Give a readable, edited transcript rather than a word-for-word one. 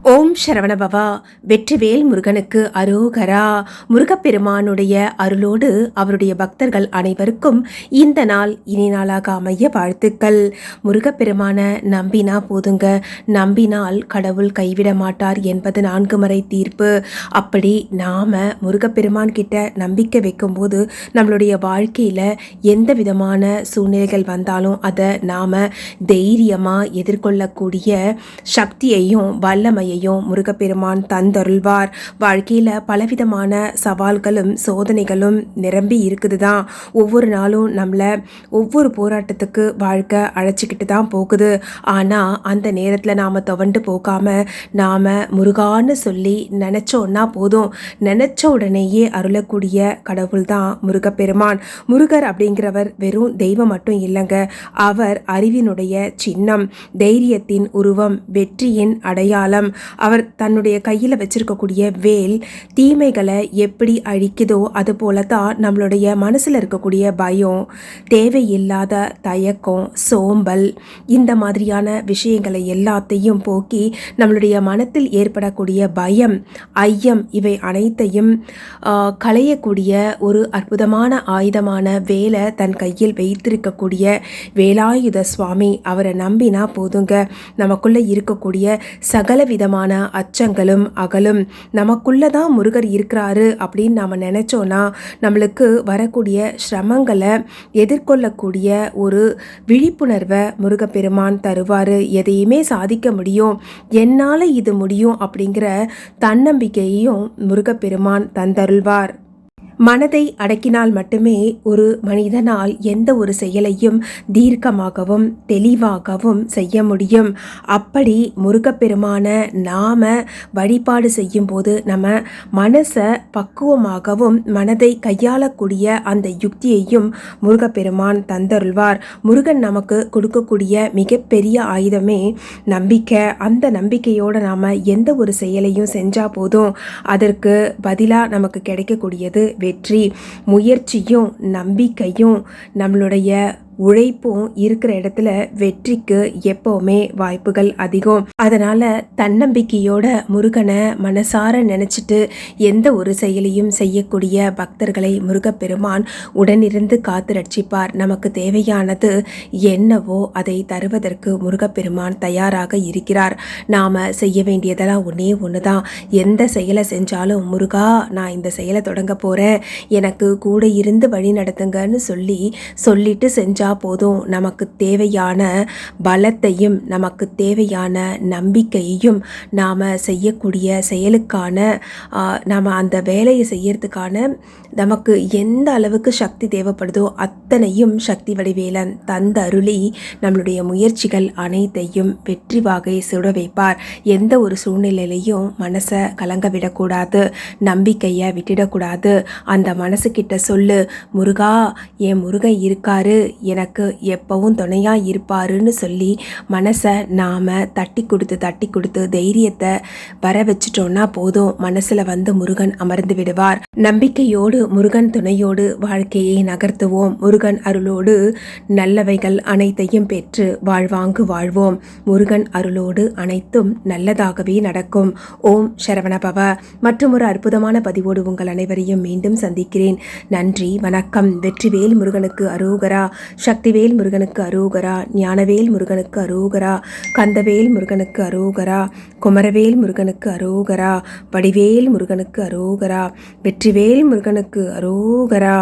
ஓம் சரவணபவா. வெற்றிவேல் முருகனுக்கு அரோகரா. முருகப்பெருமானுடைய அருளோடு அவருடைய பக்தர்கள் அனைவருக்கும் இந்த நாள் இனி நாளாக அமைய வாழ்த்துக்கள். முருகப்பெருமான நம்பினா போதுங்க, நம்பினால் கடவுள் கைவிட மாட்டார் என்பது 4 மறை தீர்ப்பு. அப்படி நாம முருகப்பெருமான் கிட்ட நம்பிக்கை வைக்கும்போது நம்மளுடைய வாழ்க்கையில் எந்த விதமான சூழ்நிலைகள் வந்தாலும் அதை நாம் தைரியமாக எதிர்கொள்ளக்கூடிய சக்தியையும் வல்லமையையும் முருகப்பெருமான் தந்தருள்வார். வாழ்க்கையில் பலவிதமான சவால்களும் சோதனைகளும் நிரம்பி இருக்குது தான். ஒவ்வொரு நாளும் நம்மளை ஒவ்வொரு போராட்டத்துக்கு வாழ்க்கை அழைச்சிக்கிட்டு தான் போகுது. ஆனால் அந்த நேரத்தில் நாம் துவண்டு போகாமல் நாம் முருகான்னு சொல்லி நினச்சோன்னா போதும், நினச்ச உடனேயே அருளக்கூடிய கடவுள் தான் முருகப்பெருமான். முருகர் அப்படிங்கிறவர் வெறும் தெய்வம் மட்டும் இல்லைங்க, அவர் அறிவினுடைய சின்னம், தைரியத்தின் உருவம், வெற்றியின் அடையாளம். அவர் தன்னுடைய கையில் வச்சிருக்கக்கூடிய வேல் தீமைகளை எப்படி அழிக்குதோ அது போல தான் நம்மளுடைய மனசில் இருக்கக்கூடிய பயம், தேவையில்லாத தயக்கம், சோம்பல், இந்த மாதிரியான விஷயங்களை எல்லாத்தையும் போக்கி நம்மளுடைய மனத்தில் ஏற்படக்கூடிய பயம், ஐயம், இவை அனைத்தையும் களையக்கூடிய ஒரு அற்புதமான ஆயுதமான வேலை தன் கையில் வைத்திருக்கக்கூடிய வேலாயுத சுவாமி. அவரை நம்பினா போதுங்க, நமக்குள்ளே இருக்கக்கூடிய சகல விதமான அச்சங்களும் அகலும். நமக்குள்ளே தான் முருகர் இருக்கிறாரு அப்படின்னு நாம் நினச்சோன்னா நம்மளுக்கு வரக்கூடிய சிரமங்களை எதிர்கொள்ளக்கூடிய ஒரு விழிப்புணர்வை முருகப்பெருமான் தருவார். எதையுமே சாதிக்க முடியும், என்னால் இது முடியும் அப்படிங்கிற தன்னம்பிக்கையையும் முருகப்பெருமான் தந்தருள்வார். மனதை அடக்கினால் மட்டுமே ஒரு மனிதனால் எந்த ஒரு செயலையும் தீர்க்கமாகவும் தெளிவாகவும் செய்ய முடியும். அப்படி முருகப்பெருமான நாம வழிபாடு செய்யும் போது நம்ம மனசை பக்குவமாகவும் மனதை கையாளக்கூடிய அந்த யுக்தியையும் முருகப்பெருமான் தந்தருள்வார். முருகன் நமக்கு கொடுக்கக்கூடிய மிகப்பெரிய ஆயுதமே நம்பிக்கை. அந்த நம்பிக்கையோடு நாம் எந்த ஒரு செயலையும் செஞ்சால் போதும், அதற்கு பதிலாக நமக்கு கிடைக்கக்கூடியது வெற்றி. முயற்சியும் நம்பிக்கையும் நம்மளுடைய உழைப்பும் இருக்கிற இடத்துல வெற்றிக்கு எப்போவுமே வாய்ப்புகள் அதிகம். அதனால் தன்னம்பிக்கையோட முருகனை மனசார நினச்சிட்டு எந்த ஒரு செயலையும் செய்யக்கூடிய பக்தர்களை முருகப்பெருமான் உடனிருந்து காத்து ரட்சிப்பார். நமக்கு தேவையானது என்னவோ அதை தருவதற்கு முருகப்பெருமான் தயாராக இருக்கிறார். நாம் செய்ய வேண்டியதெல்லாம் ஒன்று தான். எந்த செயலை செஞ்சாலும் முருகா, நான் இந்த செயலை தொடங்க போகிறேன், எனக்கு கூட இருந்து வழி நடத்துங்கன்னு சொல்லிட்டு செஞ்சால் போதும். நமக்கு தேவையான பலத்தையும் நமக்கு தேவையான நம்பிக்கையையும் நாம் செய்யக்கூடிய செயலுக்கான நாம் அந்த வேலையை செய்யறதுக்கான நமக்கு எந்த அளவுக்கு சக்தி தேவைப்படுதோ அத்தனையும் சக்தி வடிவேலன் தந்த அருளி நம்மளுடைய முயற்சிகள் அனைத்தையும் வெற்றி வாகை சுட வைப்பார். எந்த ஒரு சூழ்நிலையிலையும் மனசை கலங்க விடக்கூடாது, நம்பிக்கையை விட்டுடக்கூடாது. அந்த மனசுக்கிட்ட சொல்லு, முருகா, என் முருகன் இருக்காரு, எனக்கு எப்பவும் துணையாக இருப்பாருன்னு சொல்லி மனசை நாம் தட்டி கொடுத்து தைரியத்தை வர வச்சிட்டோன்னா போதும், மனசில் வந்து முருகன் அமர்ந்து விடுவார். நம்பிக்கையோடு முருகன் துணையோடு வாழ்க்கையை நகர்த்துவோம். முருகன் அருளோடு நல்லவைகள் அனைத்தையும் பெற்று வாழ்வாங்கு வாழ்வோம். முருகன் அருளோடு அனைத்தும் நல்லதாகவே நடக்கும். ஓம் சரவணபவ. மற்றும் ஒரு அற்புதமான பதிவோடு உங்கள் அனைவரையும் மீண்டும் சந்திக்கிறேன். நன்றி, வணக்கம். வெற்றிவேல் முருகனுக்கு அரோகரா. சக்திவேல் முருகனுக்கு அரோகரா. ஞானவேல் முருகனுக்கு அரோகரா. கந்தவேல் முருகனுக்கு அரோகரா. குமரவேல் முருகனுக்கு அரோகரா. வடிவேல் முருகனுக்கு அரோகரா. வெற்றிவேல் முருகனுக்கு அரோகரா.